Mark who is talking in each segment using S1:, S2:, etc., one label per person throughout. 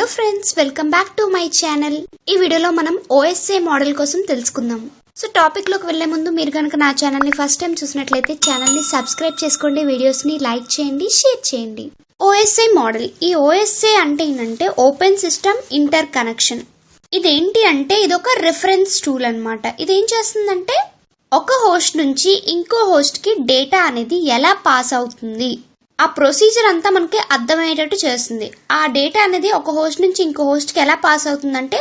S1: Hello friends, welcome back to my channel. ఈ వీడియోలో మనం OSI మోడల్ కోసం తెలుసుకుందాం. సో టాపిక్ లోకి వెళ్లే ముందు మీరు కనుక నా ఛానల్ ని ఫస్ట్ టైం చూసినట్లయితే ఛానల్ ని సబ్స్క్రైబ్ చేసుకోండి, వీడియోస్ ని లైక్ చేయండి, షేర్ చేయండి. OSI మోడల్, ఈ OSI అంటే ఏంటంటే ఓపెన్ సిస్టమ్ ఇంటర్ కనెక్షన్. ఇదేంటి అంటే ఇది ఒక రిఫరెన్స్ టూల్ అన్నమాట. ఇది ఏం చేస్తుందంటే ఒక హోస్ట్ నుంచి ఇంకో హోస్ట్ కి డేటా అనేది ఎలా పాస్ అవుతుంది, ఆ ప్రొసీజర్ అంతా మనకి అర్థమయ్యేటట్టు చేస్తుంది. ఆ డేటా అనేది ఒక హోస్ట్ నుంచి ఇంకో హోస్ట్ కి ఎలా పాస్ అవుతుందంటే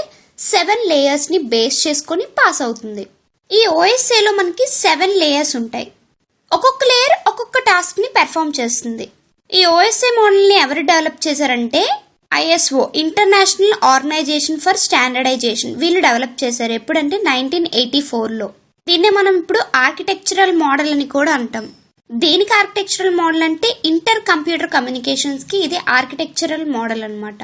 S1: 7 లేయర్స్ ని బేస్ చేసుకొని పాస్ అవుతుంది. ఈ OSI లో మనకి 7 లేయర్స్ ఉంటాయి. ఒక్కొక్క లేయర్ ఒక్కొక్క టాస్క్ ని పెర్ఫామ్ చేస్తుంది. ఈ OSI మోడల్ ని ఎవరు డెవలప్ చేశారంటే ISO, international organisation for standardisation, వీళ్ళు డెవలప్ చేశారు. ఎప్పుడంటే 1984లో. దీన్నే మనం ఇప్పుడు ఆర్కిటెక్చరల్ మోడల్ అని కూడా అంటాం. దేనికి ఆర్కిటెక్చరల్ మోడల్ అంటే ఇంటర్ కంప్యూటర్ కమ్యూనికేషన్స్ కి ఇది ఆర్కిటెక్చరల్ మోడల్ అన్నమాట.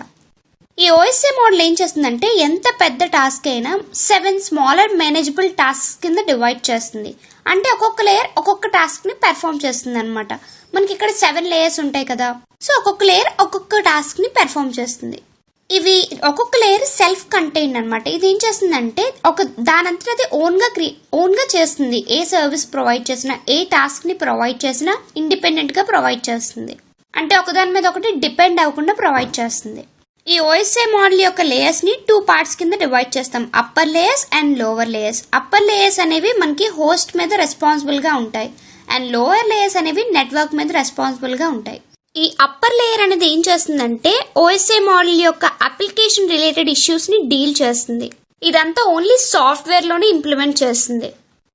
S1: ఈ OSI మోడల్ ఏం చేస్తుందంటే ఎంత పెద్ద టాస్క్ అయినా 7 స్మాలర్ మేనేజబుల్ టాస్క్ కింద డివైడ్ చేస్తుంది. అంటే ఒక్కొక్క లేయర్ ఒక్కొక్క టాస్క్ ని పెర్ఫామ్ చేస్తుంది అనమాట. మనకి ఇక్కడ 7 లేయర్స్ ఉంటాయి కదా, సో ఒక్కొక్క లేయర్ ఒక్కొక్క టాస్క్ ని పెర్ఫామ్ చేస్తుంది. ఇవి ఒక్కొక్క లేయర్ సెల్ఫ్ కంటైన్డ్ అనమాట. ఇది ఏం చేస్తుందంటే దానంతట అది ఓన్ గా చేస్తుంది. ఏ సర్వీస్ ప్రొవైడ్ చేసినా, ఏ టాస్క్ ని ప్రొవైడ్ చేసినా ఇండిపెండెంట్ గా ప్రొవైడ్ చేస్తుంది. అంటే ఒకదాని మీద ఒకటి డిపెండ్ అవ్వకుండా ప్రొవైడ్ చేస్తుంది. ఈ OSI మోడల్ యొక్క లేయర్స్ ని 2 పార్ట్స్ కింద డివైడ్ చేస్తాం, upper layers and lower layers. Upper layers అనేవి మనకి హోస్ట్ మీద రెస్పాన్సిబుల్ గా ఉంటాయి అండ్ లోవర్ లేయర్స్ అనేవి నెట్వర్క్ మీద రెస్పాన్సిబుల్ గా ఉంటాయి. ఈ అప్పర్ లేయర్ అనేది ఏం చేస్తుందంటే OSI మోడల్ యొక్క అప్లికేషన్ రిలేటెడ్ ఇష్యూస్ ని డీల్ చేస్తుంది. ఇదంతా ఓన్లీ సాఫ్ట్వేర్ లోనే ఇంప్లిమెంట్ చేస్తుంది.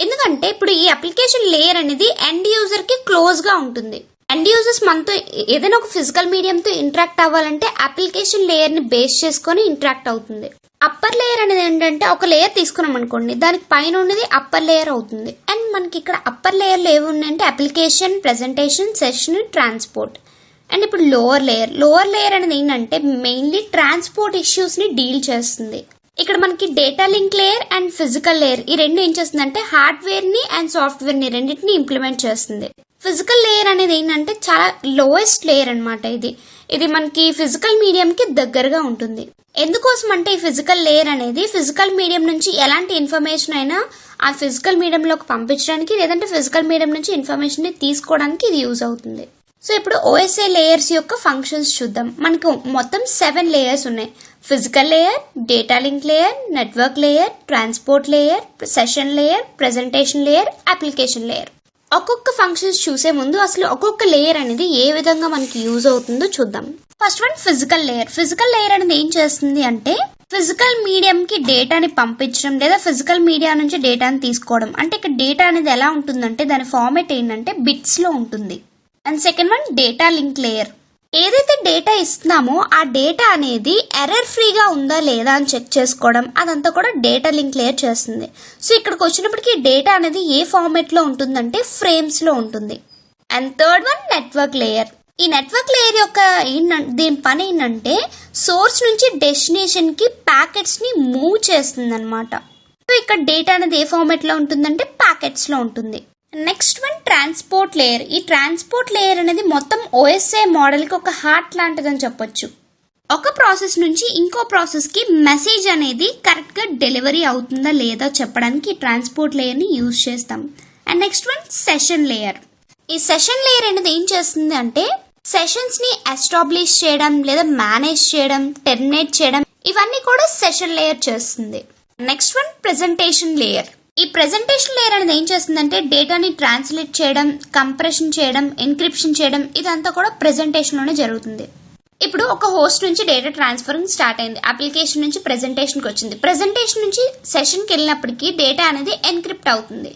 S1: ఎందుకంటే ఇప్పుడు ఈ అప్లికేషన్ లేయర్ అనేది ఎండ్ యూజర్ కి క్లోజ్ గా ఉంటుంది. ఎండ్ యూజర్స్ మనతో ఏదైనా ఒక ఫిజికల్ మీడియం తో ఇంటరాక్ట్ అవ్వాలంటే అప్లికేషన్ లేయర్ ని బేస్ చేసుకొని ఇంటరాక్ట్ అవుతుంది. అప్పర్ లేయర్ అనేది ఏంటంటే ఒక లేయర్ తీసుకున్నాం అనుకోండి, దానికి పైన ఉన్నది అప్పర్ లేయర్ అవుతుంది. అండ్ మనకి ఇక్కడ అప్పర్ లేయర్ లో ఏమి ఉన్నాయంటే application, presentation, session, transport. And ఇప్పుడు లోవర్ లేయర్ అనేది ఏంటంటే మెయిన్లీ ట్రాన్స్పోర్ట్ ఇష్యూస్ ని డీల్ చేస్తుంది. ఇక్కడ మనకి data link layer and physical layer, ఈ రెండు ఏం చేస్తుందంటే హార్డ్వేర్ ని అండ్ సాఫ్ట్వేర్ ని రెండింటిని ఇంప్లిమెంట్ చేస్తుంది. ఫిజికల్ లేయర్ అనేది ఏంటంటే చాలా లోయెస్ట్ లేయర్ అనమాట. ఇది మనకి ఫిజికల్ మీడియం కి దగ్గరగా ఉంటుంది. ఎందుకోసం అంటే ఈ ఫిజికల్ లేయర్ అనేది ఫిజికల్ మీడియం నుంచి ఎలాంటి ఇన్ఫర్మేషన్ అయినా ఆ ఫిజికల్ మీడియంలోకి పంపించడానికి, లేదంటే ఫిజికల్ మీడియం నుంచి ఇన్ఫర్మేషన్ ని తీసుకోవడానికి ఇది యూజ్ అవుతుంది. సో ఇప్పుడు OSI లేయర్స్ యొక్క ఫంక్షన్స్ చూద్దాం. మనకు మొత్తం 7 లేయర్స్ ఉన్నాయి. Physical layer, data link layer, network layer, transport layer, session layer, presentation layer, application layer. ఒక్కొక్క ఫంక్షన్స్ చూసే ముందు అసలు ఒక్కొక్క లేయర్ అనేది ఏ విధంగా మనకి యూజ్ అవుతుందో చూద్దాం. First one physical layer. Physical layer అనేది ఏం చేస్తుంది అంటే ఫిజికల్ మీడియం కి డేటాని పంపించడం లేదా ఫిజికల్ మీడియా నుంచి డేటాని తీసుకోవడం. అంటే ఇక్కడ డేటా అనేది ఎలా ఉంటుందంటే దాని ఫార్మాట్ ఏంటంటే బిట్స్ లో ఉంటుంది. And second one data link layer. ఏదైతే డేటా ఇస్తున్నామో ఆ డేటా అనేది ఎర్రర్ ఫ్రీగా ఉందా లేదా అని చెక్ చేసుకోవడం, అదంతా కూడా డేటా లింక్ లేయర్ చేస్తుంది. సో ఇక్కడికి వచ్చినప్పటికీ డేటా అనేది ఏ ఫార్మాట్ లో ఉంటుందంటే ఫ్రేమ్స్ లో ఉంటుంది. And third one network layer. ఈ నెట్వర్క్ లేయర్ యొక్క దీని పని ఏంటంటే సోర్స్ నుంచి డెస్టినేషన్ కి ప్యాకెట్స్ ని మూవ్ చేస్తుంది అనమాట. సో ఇక్కడ డేటా అనేది ఏ ఫార్మాట్ లో ఉంటుందంటే ప్యాకెట్స్ లో ఉంటుంది. Next one transport layer. ఈ ట్రాన్స్పోర్ట్ లేయర్ అనేది మొత్తం OSI మోడల్ కి ఒక హార్ట్ లాంటిదని చెప్పొచ్చు. ఒక ప్రాసెస్ నుంచి ఇంకో ప్రాసెస్ కి మెసేజ్ అనేది కరెక్ట్ గా డెలివరీ అవుతుందా లేదా చెప్పడానికి ఈ ట్రాన్స్పోర్ట్ లేయర్ ని యూజ్ చేస్తాం. And next one session layer. ఈ సెషన్ లేయర్ అనేది ఏం చేస్తుంది అంటే సెషన్స్ ని ఎస్టాబ్లిష్ చేయడం లేదా మేనేజ్ చేయడం, టెర్మినేట్ చేయడం, ఇవన్నీ కూడా సెషన్ లేయర్ చేస్తుంది. Next one presentation layer. ఈ ప్రెజెంటేషన్ లేయర్ అనేది ఏం చేస్తుందంటే డేటాని ట్రాన్స్లేట్ చేయడం, కంప్రెషన్ చేయడం, ఎన్క్రిప్షన్ చేయడం, ఇదంతా కూడా ప్రెజెంటేషన్ లోనే జరుగుతుంది. ఇప్పుడు ఒక హోస్ట్ నుంచి డేటా ట్రాన్స్ఫరింగ్ స్టార్ట్ అయింది. అప్లికేషన్ నుంచి ప్రెజెంటేషన్ కి వచ్చింది. ప్రెజెంటేషన్ నుంచి సెషన్ కి వెళ్ళినప్పటికీ డేటా అనేది ఎన్క్రిప్ట్ అవుతుంది.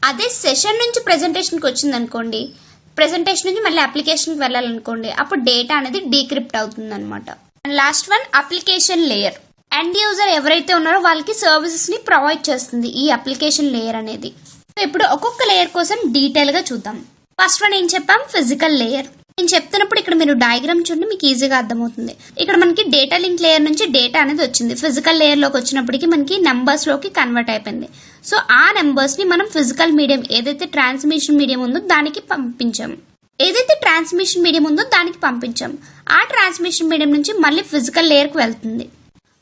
S1: అదే సెషన్ నుంచి ప్రెజెంటేషన్ కి వచ్చింది అనుకోండి, ప్రెజెంటేషన్ నుంచి మళ్ళీ అప్లికేషన్ కి వెళ్ళాలనుకోండి, అప్పుడు డేటా అనేది డీక్రిప్ట్ అవుతుంది అనమాట. And last one application layer. End user ఎవరైతే ఉన్నారో వాళ్ళకి సర్వీసెస్ ని ప్రొవైడ్ చేస్తుంది ఈ అప్లికేషన్ లేయర్ అనేది. సో ఇప్పుడు ఒక్కొక్క లేయర్ కోసం డీటెయిల్ గా చూద్దాం. ఫస్ట్ వన్ ఏం చెప్పాం, ఫిజికల్ లేయర్. నేను చెప్తున్నప్పుడు ఇక్కడ మీరు డయాగ్రామ్ చూడండి, మీకు ఈజీగా అర్థమవుతుంది. ఇక్కడ మనకి డేటా లింక్ లేయర్ నుంచి డేటా అనేది వచ్చింది. ఫిజికల్ లేయర్ లోకి వచ్చినప్పటికీ మనకి నెంబర్స్ లోకి కన్వర్ట్ అయిపోయింది. సో ఆ నెంబర్స్ ని మనం ఫిజికల్ మీడియం ఏదైతే ట్రాన్స్మిషన్ మీడియం ఉందో దానికి పంపించాము. ఏదైతే ట్రాన్స్మిషన్ మీడియం ఉందో దానికి పంపించాం. ఆ ట్రాన్స్మిషన్ మీడియం నుంచి మళ్ళీ ఫిజికల్ లేయర్కి వెళ్తుంది.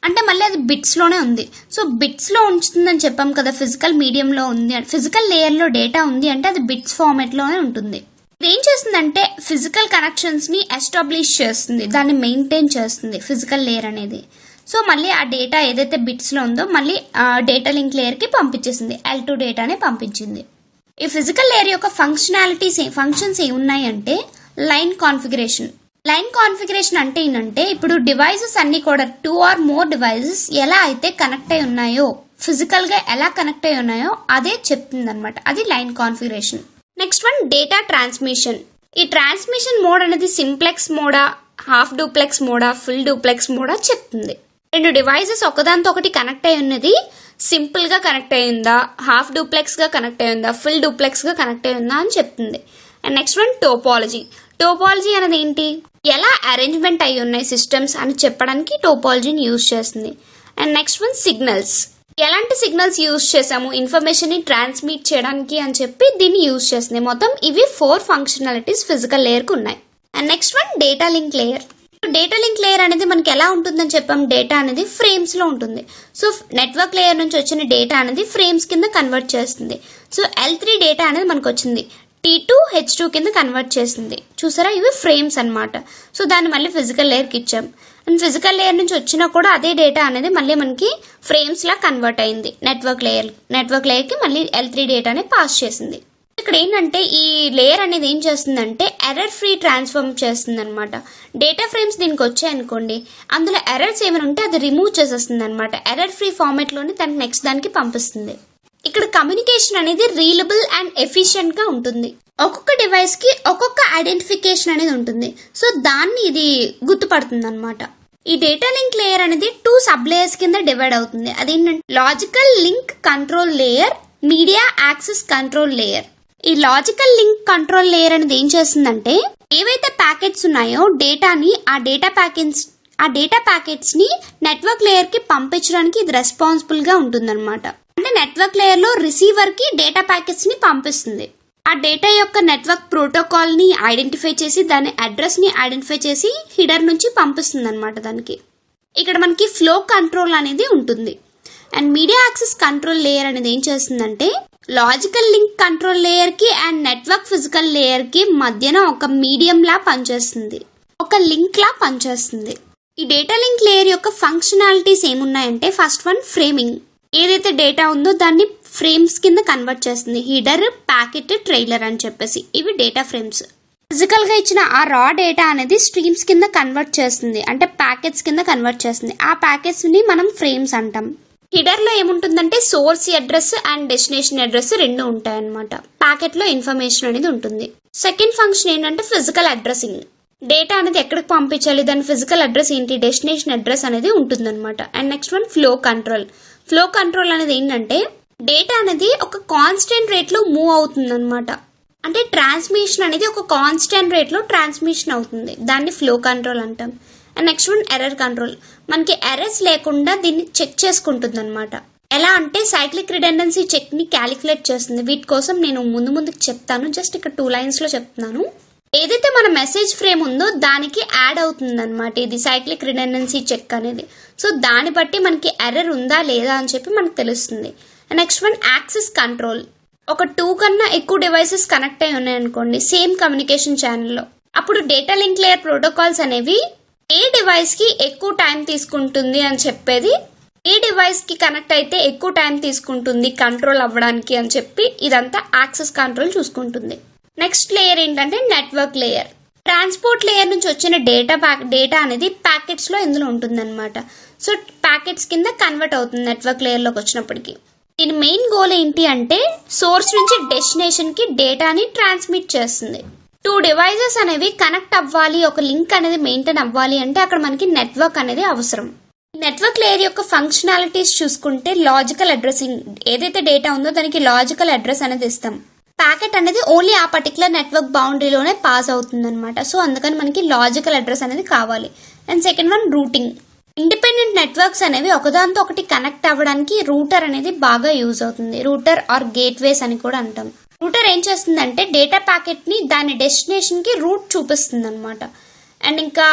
S1: అంటే మళ్ళీ అది బిట్స్లోనే ఉంది. సో బిట్స్లో ఉంచుతుందని చెప్పాం కదా, ఫిజికల్ మీడియంలో ఉంది, ఫిజికల్ లేయర్లో డేటా ఉంది అంటే అది బిట్స్ ఫార్మాట్లోనే ఉంటుంది. ఇది ఏం చేస్తుందంటే ఫిజికల్ కనెక్షన్స్ని ఎస్టాబ్లిష్ చేస్తుంది, దాన్ని మెయింటైన్ చేస్తుంది ఫిజికల్ లేయర్ అనేది. సో మళ్ళీ ఆ డేటా ఏదైతే బిట్స్లో ఉందో మళ్ళీ డేటా లింక్ లేయర్కి పంపించేసింది, L2 డేటానే పంపించింది. ఈ ఫిజికల్ లేయర్ యొక్క ఫంక్షన్స్ ఏమున్నాయి అంటే లైన్ కాన్ఫిగరేషన్. లైన్ కాన్ఫిగరేషన్ అంటే ఏంటంటే ఇప్పుడు డివైజెస్ అన్ని కూడా 2 or more డివైజెస్ ఎలా అయితే కనెక్ట్ అయి ఉన్నాయో, ఫిజికల్ గా ఎలా కనెక్ట్ అయి ఉన్నాయో అదే చెప్తుంది అనమాట, అది line configuration. Next one data transmission. ఈ ట్రాన్స్మిషన్ మోడ్ అనేది సింప్లెక్స్ మోడా, హాఫ్ డూప్లెక్స్ మోడా, ఫుల్ డూప్లెక్స్ మోడా చెప్తుంది. 2 డివైజెస్ ఒకదాంతో ఒకటి కనెక్ట్ అయి ఉన్నది సింపుల్ గా కనెక్ట్ అయి ఉందా, హాఫ్ డూప్లెక్స్ గా కనెక్ట్ అయి ఉందా, ఫుల్ డూప్లెక్స్ గా కనెక్ట్ అయి ఉందా అని చెప్తుంది. And next one topology. Topology అనేది ఏంటి, ఎలా అరేంజ్మెంట్ అయి ఉన్నాయి సిస్టమ్స్ అని చెప్పడానికి టోపాలజీని యూజ్ చేస్తుంది. And next one signals. ఎలాంటి సిగ్నల్స్ యూజ్ చేసాము ఇన్ఫర్మేషన్ ని ట్రాన్స్మిట్ చేయడానికి అని చెప్పి దీన్ని యూజ్ చేస్తుంది. మొత్తం ఇవి 4 ఫంక్షనాలిటీస్ ఫిజికల్ లేయర్ కు ఉన్నాయి. And next one data link layer. Data link layer అనేది మనకి ఎలా ఉంటుందని చెప్పాం, డేటా అనేది ఫ్రేమ్స్ లో ఉంటుంది. సో నెట్వర్క్ లేయర్ నుంచి వచ్చిన డేటా అనేది ఫ్రేమ్స్ కింద కన్వర్ట్ చేస్తుంది. సో L3 డేటా అనేది మనకు వచ్చింది, T2 H2 కింద కన్వర్ట్ చేసింది. చూసారా, ఇవి ఫ్రేమ్స్ అన్నమాట. సో దాన్ని మళ్ళీ ఫిజికల్ లేయర్కి ఇచ్చాం. అండ్ ఫిజికల్ లేయర్ నుంచి వచ్చినా కూడా అదే డేటా అనేది మళ్ళీ మనకి ఫ్రేమ్స్ లా కన్వర్ట్ అయింది. నెట్వర్క్ లేయర్కి మళ్ళీ L3 డేటాని పాస్ చేసింది. ఇక్కడ ఏంటంటే ఈ లేయర్ అనేది ఏం చేస్తుందంటే ఎర్రర్ ఫ్రీ ట్రాన్స్ఫార్మ్ చేస్తుంది అనమాట. డేటా ఫ్రేమ్స్ దీనికి వచ్చాయనుకోండి, అందులో ఎర్రర్స్ ఏమైనా ఉంటే అది రిమూవ్ చేసేస్తుంది అనమాట. ఎర్రర్ ఫ్రీ ఫార్మాట్ లోని దానికి నెక్స్ట్ దానికి పంపిస్తుంది. ఇక్కడ కమ్యూనికేషన్ అనేది రీలబుల్ అండ్ ఎఫిషియెంట్ గా ఉంటుంది. ఒక్కొక్క డివైస్ కి ఒక్కొక్క ఐడెంటిఫికేషన్ అనేది ఉంటుంది. సో దాన్ని ఇది గుర్తుపడుతుంది అనమాట. ఈ డేటా లింక్ లేయర్ అనేది 2 సబ్ లేయర్స్ కింద డివైడ్ అవుతుంది. అదేంటంటే logical link control layer, media access control layer. ఈ లాజికల్ లింక్ కంట్రోల్ లేయర్ అనేది ఏం చేస్తుందంటే ఏవైతే ప్యాకెట్స్ ఉన్నాయో డేటాని ఆ డేటా ప్యాకెట్స్ ని నెట్వర్క్ లేయర్ కి పంపించడానికి ఇది రెస్పాన్సిబుల్ గా ఉంటుందన్నమాట. అంటే నెట్వర్క్ లేయర్ లో రిసీవర్ కి డేటా ప్యాకెట్స్ ని పంపిస్తుంది. ఆ డేటా యొక్క నెట్వర్క్ ప్రోటోకాల్ ని ఐడెంటిఫై చేసి దాని అడ్రస్ ని ఐడెంటిఫై చేసి హీడర్ నుంచి పంపిస్తుంది అనమాట. దానికి ఇక్కడ మనకి ఫ్లో కంట్రోల్ అనేది ఉంటుంది. And media access control layer అనేది ఏం చేస్తుందంటే లాజికల్ లింక్ కంట్రోల్ లేయర్ కి అండ్ నెట్వర్క్ ఫిజికల్ లేయర్ కి మధ్యన ఒక మీడియం లా పనిచేస్తుంది, ఒక లింక్ లా పనిచేస్తుంది. ఈ డేటా లింక్ లేయర్ యొక్క ఫంక్షనాలిటీస్ ఏమున్నాయంటే ఫస్ట్ వన్ ఫ్రేమింగ్. ఏదైతే డేటా ఉందో దాన్ని ఫ్రేమ్స్ కింద కన్వర్ట్ చేస్తుంది. హీడర్, ప్యాకెట్, ట్రైలర్ అని చెప్పేసి ఇవి డేటా ఫ్రేమ్స్. ఫిజికల్ గా ఇచ్చిన ఆ రా డేటా అనేది స్ట్రీమ్స్ కింద కన్వర్ట్ చేస్తుంది, అంటే ప్యాకెట్స్ కింద కన్వర్ట్ చేస్తుంది. ఆ ప్యాకెట్స్ ని మనం ఫ్రేమ్స్ అంటాం. హీడర్ లో ఏముంటుందంటే source address and destination address 2 ఉంటాయన్నమాట. ప్యాకెట్ లో ఇన్ఫర్మేషన్ అనేది ఉంటుంది. సెకండ్ ఫంక్షన్ ఏంటంటే ఫిజికల్ అడ్రసింగ్. డేటా అనేది ఎక్కడికి పంపించాలి, దాని ఫిజికల్ అడ్రస్ ఏంటి, డెస్టినేషన్ అడ్రస్ అనేది ఉంటుందన్నమాట. And next one flow control. Flow control అనేది ఏంటంటే డేటా అనేది ఒక కాన్స్టెంట్ రేట్ లో మూవ్ అవుతుంది అనమాట. అంటే ట్రాన్స్మిషన్ అనేది ఒక కాన్స్టెంట్ రేట్ లో ట్రాన్స్మిషన్ అవుతుంది, దాన్ని ఫ్లో కంట్రోల్ అంటాం. And next one error control. మనకి ఎర్రర్స్ లేకుండా దీన్ని చెక్ చేసుకుంటుంది అనమాట. ఎలా అంటే సైక్లిక్ రిడెండెన్సీ చెక్ ని క్యాలిక్యులేట్ చేస్తుంది. వీటి కోసం నేను ముందుకు చెప్తాను, జస్ట్ ఇక్కడ 2 లైన్స్ లో చెప్తున్నాను. ఏదైతే మన మెసేజ్ ఫ్రేమ్ ఉందో దానికి యాడ్ అవుతుంది అనమాట ఇది సైక్లిక్ రిడెండెన్సీ చెక్ అనేది. సో దాన్ని బట్టి మనకి ఎర్రర్ ఉందా లేదా అని చెప్పి మనకు తెలుస్తుంది. Next one access control. ఒక 2 కన్నా ఎక్కువ డివైసెస్ కనెక్ట్ అయి ఉన్నాయనుకోండి సేమ్ కమ్యూనికేషన్ ఛానల్లో, అప్పుడు డేటా లింక్ లేయర్ ప్రోటోకాల్స్ అనేవి ఏ డివైస్ కి ఎక్కువ టైం తీసుకుంటుంది అని చెప్పేది, ఏ డివైస్ కి కనెక్ట్ అయితే ఎక్కువ టైం తీసుకుంటుంది కంట్రోల్ అవ్వడానికి అని చెప్పి ఇదంతా యాక్సెస్ కంట్రోల్ చూసుకుంటుంది. నెక్స్ట్ లేయర్ ఏంటంటే నెట్వర్క్ లేయర్. ట్రాన్స్పోర్ట్ లేయర్ నుంచి వచ్చిన డేటా అనేది ప్యాకెట్స్ లో ఇందులో ఉంటుంది అనమాట. సో ప్యాకెట్స్ కింద కన్వర్ట్ అవుతుంది నెట్వర్క్ లేయర్ లోకి వచ్చినప్పటికీ. దీని మెయిన్ గోల్ ఏంటి అంటే సోర్స్ నుంచి డెస్టినేషన్ కి డేటాని ట్రాన్స్మిట్ చేస్తుంది. 2 డివైజెస్ అనేవి కనెక్ట్ అవ్వాలి, ఒక లింక్ అనేది మెయింటైన్ అవ్వాలి అంటే అక్కడ మనకి నెట్వర్క్ అనేది అవసరం. నెట్వర్క్ లేయర్ యొక్క ఫంక్షనాలిటీస్ చూసుకుంటే లాజికల్ అడ్రసింగ్. ఏదైతే డేటా ఉందో దానికి లాజికల్ అడ్రస్ అనేది ఇస్తాం. ప్యాకెట్ అనేది ఓన్లీ ఆ పర్టికులర్ నెట్వర్క్ బౌండరీలోనే పాస్ అవుతుంది అనమాట. సో అందుకని మనకి లాజికల్ అడ్రస్ అనేది కావాలి. And second one routing. Independent networks అనేవి ఒకదాంతో ఒకటి కనెక్ట్ అవ్వడానికి రూటర్ అనేది బాగా యూజ్ అవుతుంది. రూటర్ ఆర్ గేట్వేస్ అని కూడా అంటాం. రూటర్ ఏం చేస్తుందంటే డేటా ప్యాకెట్ ని దాని డెస్టినేషన్ కి రూట్ చూపిస్తుంది అనమాట. అండ్ ఇంకా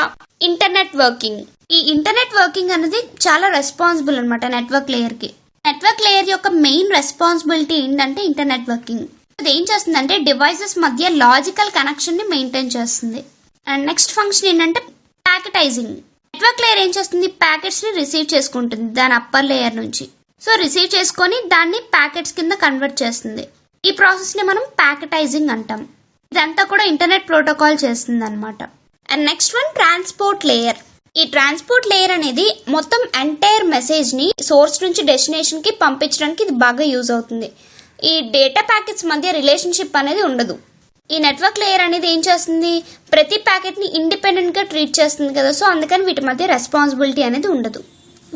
S1: ఇంటర్నెట్ వర్కింగ్. ఈ ఇంటర్నెట్ వర్కింగ్ అనేది చాలా రెస్పాన్సిబుల్ అనమాట నెట్వర్క్ లేయర్ కి. నెట్వర్క్ లేయర్ యొక్క మెయిన్ రెస్పాన్సిబిలిటీ ఏంటంటే ఇంటర్నెట్ వర్కింగ్. అది ఏం చేస్తుందంటే డివైసెస్ మధ్య లాజికల్ కనెక్షన్ ని మెయింటైన్ చేస్తుంది. అండ్ నెక్స్ట్ ఫంక్షన్ ఏంటంటే ప్యాకెటైజింగ్. నెట్వర్క్ లేయర్ ఏం చేస్తుంది, ప్యాకెట్స్ ని రిసీవ్ చేసుకుంటుంది దాని అప్పర్ లేయర్ నుంచి. సో రిసీవ్ చేసుకొని దాన్ని ప్యాకెట్స్ కింద కన్వర్ట్ చేస్తుంది. ఈ ప్రాసెస్ ని మనం ప్యాకెటైజింగ్ అంటాం. ఇదంతా కూడా ఇంటర్నెట్ ప్రోటోకాల్ చేస్తుంది అనమాట. And next one transport layer. ఈ ట్రాన్స్పోర్ట్ లేయర్ అనేది మొత్తం ఎంటైర్ మెసేజ్ ని సోర్స్ నుంచి డెస్టినేషన్ కి పంపించడానికి ఇది బాగా యూజ్ అవుతుంది. ఈ డేటా ప్యాకెట్స్ మధ్య రిలేషన్షిప్ అనేది ఉండదు. ఈ నెట్వర్క్ లేయర్ అనేది ఏం చేస్తుంది, ప్రతి ప్యాకెట్ ని ఇండిపెండెంట్ గా ట్రీట్ చేస్తుంది కదా. సో అందుకని వీటి మధ్య రెస్పాన్సిబిలిటీ అనేది ఉండదు,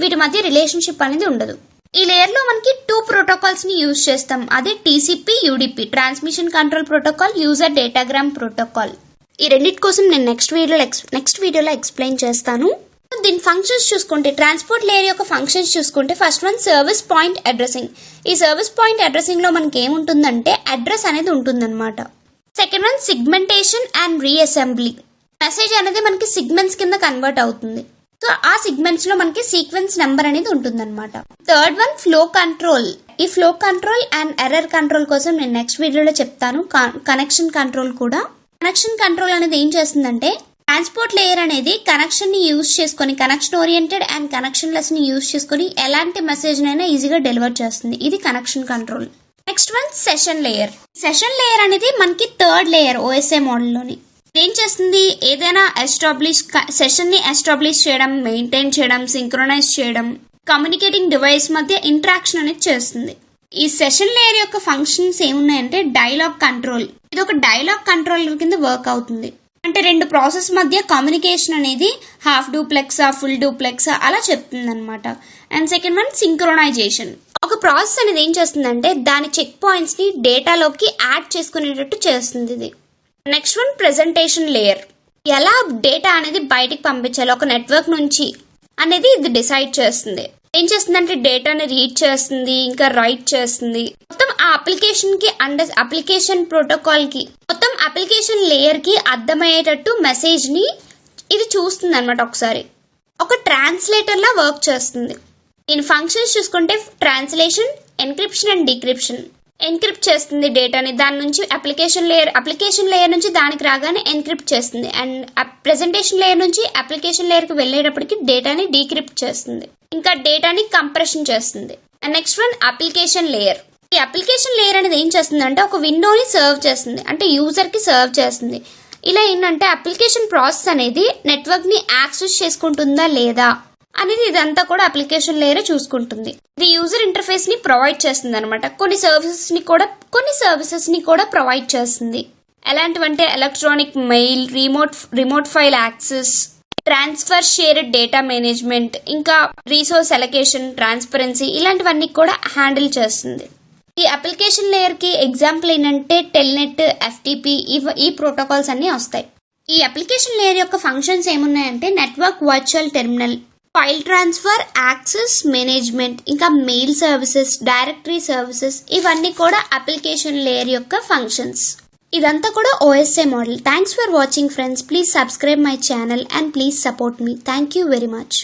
S1: వీటి మధ్య రిలేషన్షిప్ అనేది ఉండదు. ఈ లేయర్ లో మనకి 2 ప్రోటోకాల్స్ ని యూజ్ చేస్తాం. అదే TCP, UDP, transmission control protocol, user datagram protocol. ఈ రెండింటి కోసం నేను నెక్స్ట్ వీడియోలో ఎక్స్ప్లెయిన్ చేస్తాను. దీని ఫంక్షన్స్ చూసుకుంటే, ట్రాన్స్పోర్ట్ లేయర్ యొక్క ఫంక్షన్స్ చూసుకుంటే, first one service point addressing. ఈ సర్వీస్ పాయింట్ అడ్రసింగ్ లో మనకి ఏముంటుందంటే అడ్రస్ అనేది ఉంటుందన్నమాట. Second one segmentation and reassembly. Message అనేది మనకి సిగ్మెంట్స్ కింద కన్వర్ట్ అవుతుంది. సో ఆ సిగ్మెంట్స్ లో మనకి సీక్వెన్స్ నెంబర్ అనేది ఉంటుందన్నమాట. Third one flow control. ఈ flow control and error control కోసం నేను నెక్స్ట్ వీడియోలో చెప్తాను. కనెక్షన్ కంట్రోల్ కూడా. కనెక్షన్ కంట్రోల్ అనేది ఏం చేస్తుందంటే ట్రాన్స్పోర్ట్ లేయర్ అనేది కనెక్షన్ ని యూజ్ చేసుకుని, connection oriented and connectionless ని యూజ్ చేసుకుని ఎలాంటి మెసేజ్ నైనా ఈజీగా డెలివర్ చేస్తుంది. ఇది connection control. Next one session layer. Session layer అనేది మనకి థర్డ్ లేయర్ ఓఎస్ఐ మోడల్ లోని. ఏం చేస్తుంది, ఏదైనా సెషన్ ని ఎస్టాబ్లిష్ చేయడం, మెయింటైన్ చేయడం, సింక్రొనైజ్ చేయడం, కమ్యూనికేటింగ్ డివైస్ మధ్య ఇంటరాక్షన్ అనేది చేస్తుంది. ఈ సెషన్ లేయర్ యొక్క ఫంక్షన్స్ ఏమున్నాయంటే డైలాగ్ కంట్రోల్. ఇది ఒక డైలాగ్ కంట్రోలర్ కింద వర్క్ అవుతుంది. అంటే 2 ప్రాసెస్ మధ్య కమ్యూనికేషన్ అనేది హాఫ్ డూప్లెక్సా, ఫుల్ డూప్లెక్సా అలా చెప్తుంది అనమాట. And second one synchronisation. ఒక ప్రాసెస్ అనేది ఏం చేస్తుందంటే దాని చెక్ పాయింట్స్ ని డేటాలోకి యాడ్ చేసుకునేటట్టు చేస్తుంది ఇది. Next one presentation layer. ఎలా డేటా అనేది బయటికి పంపించాలి ఒక నెట్వర్క్ నుంచి అనేది ఇది డిసైడ్ చేస్తుంది. ఏం చేస్తుందంటే డేటాని రీడ్ చేస్తుంది, ఇంకా రైట్ చేస్తుంది. మొత్తం ఆ అప్లికేషన్ కి అప్లికేషన్ ప్రోటోకాల్ కి, మొత్తం అప్లికేషన్ లేయర్ కి అర్థమయ్యేటట్టు మెసేజ్ ని ఇది చూస్తుంది అనమాట. ఒకసారి ఒక ట్రాన్స్లేటర్ లా వర్క్ చేస్తుంది. దీని ఫంక్షన్స్ చూసుకుంటే translation, encryption and decryption. Encrypt చేస్తుంది డేటాని, దాని నుంచి అప్లికేషన్ లేయర్ నుంచి దానికి రాగానే ఎన్క్రిప్ట్ చేస్తుంది. అండ్ ప్రెజెంటేషన్ లేయర్ నుంచి అప్లికేషన్ లేయర్ కి వెళ్లేటప్పటికి డేటాని డీక్రిప్ట్ చేస్తుంది, ఇంకా డేటాని కంప్రెషన్ చేస్తుంది. And next one application layer. ఈ అప్లికేషన్ లేయర్ అనేది ఏం చేస్తుంది అంటే ఒక విండోని సర్వ్ చేస్తుంది, అంటే యూజర్ కి సర్వ్ చేస్తుంది. ఇలా ఏంటంటే అప్లికేషన్ ప్రాసెస్ అనేది నెట్వర్క్ ని యాక్సెస్ చేసుకుంటుందా లేదా అనేది ఇదంతా కూడా అప్లికేషన్ లేయర్ చూసుకుంటుంది. ఇది యూజర్ ఇంటర్ఫేస్ ని ప్రొవైడ్ చేస్తుంది అనమాట. కొన్ని సర్వీసెస్ ని కూడా ప్రొవైడ్ చేస్తుంది. ఎలాంటివంటే electronic mail, remote file access, transfer shared data management, ఇంకా రీసోర్స్ అలొకేషన్, ట్రాన్స్పరెన్సీ, ఇలాంటివన్నీ కూడా హ్యాండిల్ చేస్తుంది. ఈ అప్లికేషన్ లేయర్ కి ఎగ్జాంపుల్ ఏంటంటే టెల్నెట్, ఎఫ్టిపి, ఈ ప్రోటోకాల్స్ అన్ని వస్తాయి. ఈ అప్లికేషన్ లేయర్ యొక్క ఫంక్షన్స్ ఏమున్నాయంటే network virtual terminal, file transfer, access management, ఇంకా మెయిల్ సర్వీసెస్, డైరెక్టరీ సర్వీసెస్, ఇవన్నీ కూడా అప్లికేషన్ లేయర్ యొక్క ఫంక్షన్స్. ఇదంతా కూడా OSI model. Thanks for watching friends. Please subscribe my channel and please support me. Thank you very much.